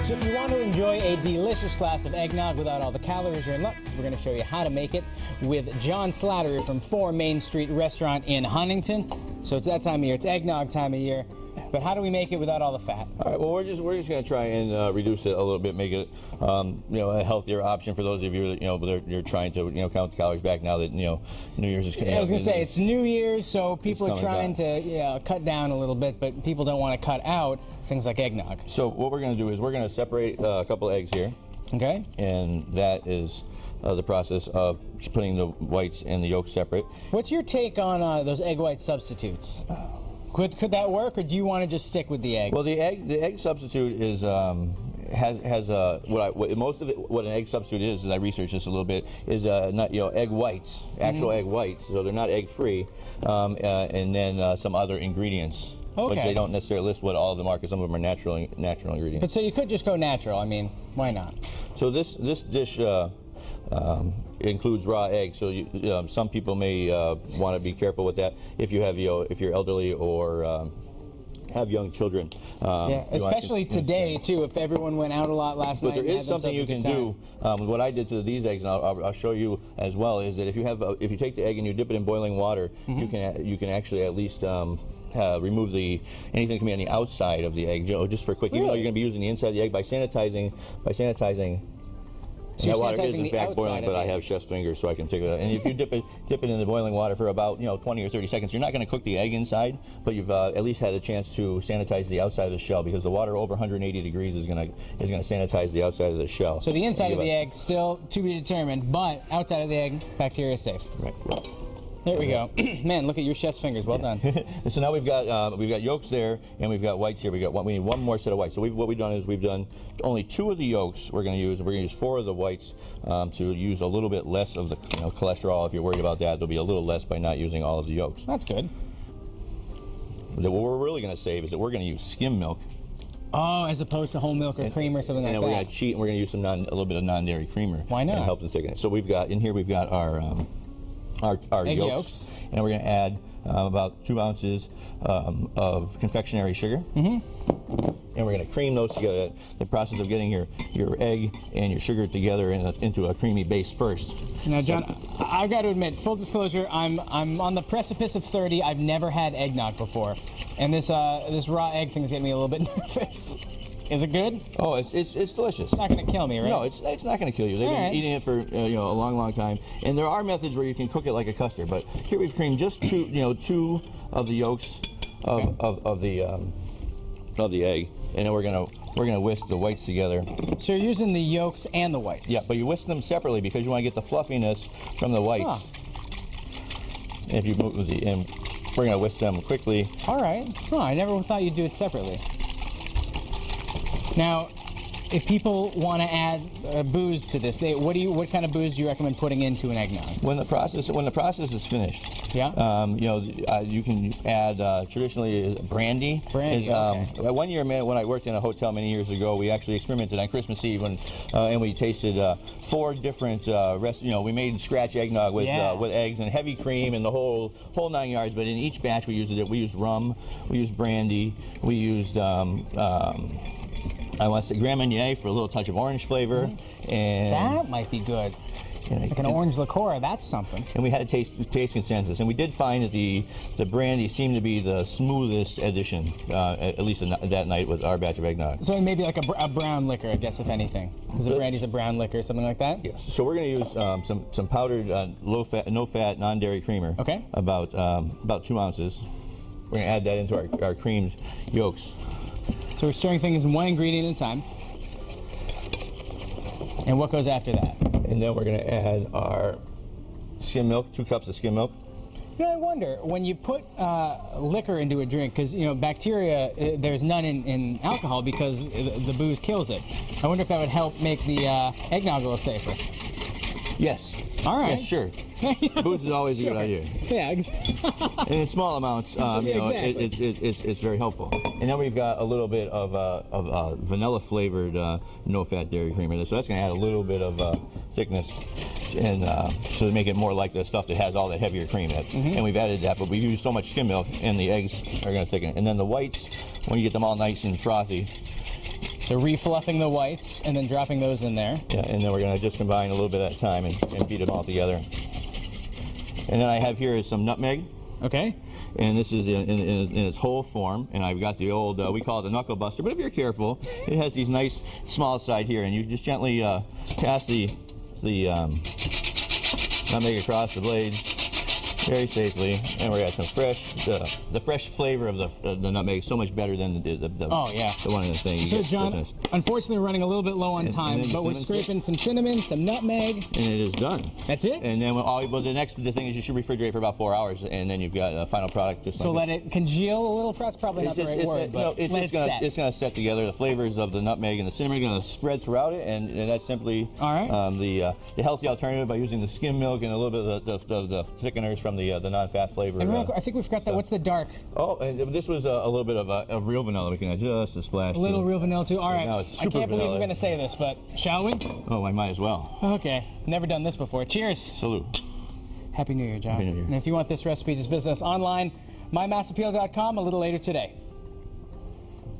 So if you want to enjoy a delicious glass of eggnog without all the calories, you're in luck, because we're going to show you how to make it with John Slattery from 4 Main Street Restaurant in Huntington. So it's that time of year. It's eggnog time of year. But how do we make it without all the fat? All right. Well, we're just going to try and reduce it a little bit, make it a healthier option for those of you that you're trying to count the calories back now that New Year's is coming. I was going to say it's New Year's, so people are trying to cut down a little bit, but people don't want to cut out things like eggnog. So what we're going to do is we're going to separate a couple of eggs here. Okay. And that is the process of putting the whites and the yolks separate. What's your take on those egg white substitutes? Could that work, or do you want to just stick with the eggs? Well, the egg substitute is has what an egg substitute is. As I researched this a little bit, is not egg whites, actual egg whites. So they're not egg free, and then some other ingredients. Okay. Which they don't necessarily list what all of them are, because some of them are natural ingredients. But so you could just go natural. I mean, why not? So this dish includes raw eggs, so some people may want to be careful with that if you have if you're elderly or have young children. Yeah, especially today too. If everyone went out a lot last night. But there is something you can do. What I did to these eggs, and I'll show you as well, is that if you take the egg and you dip it in boiling water, you can actually at least remove anything that can be on the outside of the egg, just for quick. Really? Even though you're going to be using the inside of the egg by sanitizing. So that water is in fact boiling, but I have chef's fingers, so I can take it out. And if you dip it in the boiling water for about 20 or 30 seconds, you're not going to cook the egg inside, but you've at least had a chance to sanitize the outside of the shell, because the water over 180 degrees is going to sanitize the outside of the shell. So the inside of the egg still to be determined, but outside of the egg, bacteria is safe. Right. There we go. Man, look at your chef's fingers. Well done. So now we've got yolks there, and we've got whites here. We need one more set of whites. So what we've done is we've done only 2 of the yolks. We're going to use 4 of the whites to use a little bit less of the cholesterol. If you're worried about that, there'll be a little less by not using all of the yolks. That's good. What we're really going to save is that we're going to use skim milk. Oh, as opposed to whole milk or cream or something like that. And we're going to cheat, and we're going to use a little bit of non-dairy creamer. Why not? To help the thickness. So we've got our yolks, and we're going to add about 2 ounces of confectionery sugar, and we're going to cream those together. The process of getting your egg and your sugar together into a creamy base first. Now, John, I've got to admit, full disclosure, I'm on the precipice of 30. I've never had eggnog before, and this raw egg thing is getting me a little bit nervous. Is it good? Oh, it's delicious. It's not going to kill me, right? No, it's not going to kill you. They've been eating it for a long time, and there are methods where you can cook it like a custard. But here we've creamed just two of the yolks of the egg, and then we're gonna whisk the whites together. So you're using the yolks and the whites? Yeah, but you whisk them separately because you want to get the fluffiness from the whites. Huh. And if you move and we're gonna whisk them quickly. All right. Oh, I never thought you'd do it separately. Now, if people want to add booze to this, what kind of booze do you recommend putting into an eggnog? When the process is finished, you can add traditionally brandy. Brandy. Okay. One year, when I worked in a hotel many years ago, we actually experimented on Christmas Eve and we tasted 4 different we made scratch eggnog with eggs and heavy cream and the whole 9 yards. But in each batch we used rum, we used brandy, we used I want to say Grand Marnier for a little touch of orange flavor, and that might be good. Like an orange liqueur, that's something. And we had a taste consensus, and we did find that the brandy seemed to be the smoothest addition, at least that night with our batch of eggnog. So maybe like a brown liquor, I guess, if anything, because the brandy's a brown liquor, something like that. Yes. So we're going to use some powdered no fat, non-dairy creamer. Okay. About 2 ounces. We're going to add that into our creamed yolks. So we're stirring things in one ingredient at a time. And what goes after that? And then we're going to add our skim milk, 2 cups of skim milk. I wonder, when you put liquor into a drink, because bacteria, there's none in alcohol because the booze kills it. I wonder if that would help make the eggnog a little safer. Yes. All right. Yes, sure. Booze is always a good idea. Yeah. And in small amounts, it's very helpful. And then we've got a little bit of vanilla flavored no-fat dairy creamer. So that's going to add a little bit of thickness, and so to make it more like the stuff that has all that heavier cream in it. And we've added that, but we've used so much skim milk, and the eggs are going to thicken. And then the whites, when you get them all nice and frothy, So refluffing the whites and then dropping those in there. Yeah, and then we're going to just combine a little bit at a time and beat them all together. And then I have here is some nutmeg. Okay. And this is in its whole form, and I've got the old, we call it the knuckle buster, but if you're careful, it has these nice small side here, and you just gently pass the nutmeg across the blades very safely, and we're got some fresh, the fresh flavor of the nutmeg is so much better than the oh yeah, the one of the things. So John, unfortunately we're running a little bit low on time, but we're scraping some cinnamon, some nutmeg, and it is done. That's it. And then the thing is you should refrigerate for about 4 hours, and then you've got a final product. Just so like let it congeal a little. That's probably not the right word, but it's going to set together. The flavors of the nutmeg and the cinnamon are going to spread throughout it, and that's simply all right. The healthy alternative by using the skim milk and a little bit of the thickeners from the non-fat flavor. And I think we forgot that. What's the dark? Oh, and this was a little bit of real vanilla. We can adjust a splash. A little real vanilla too. All right. Now it's I super can't believe vanilla. we're going to say this, but shall we? Oh, I might as well. Okay. Never done this before. Cheers. Salute. Happy New Year, John. Happy New Year. And if you want this recipe, just visit us online, mymassappeal.com a little later today.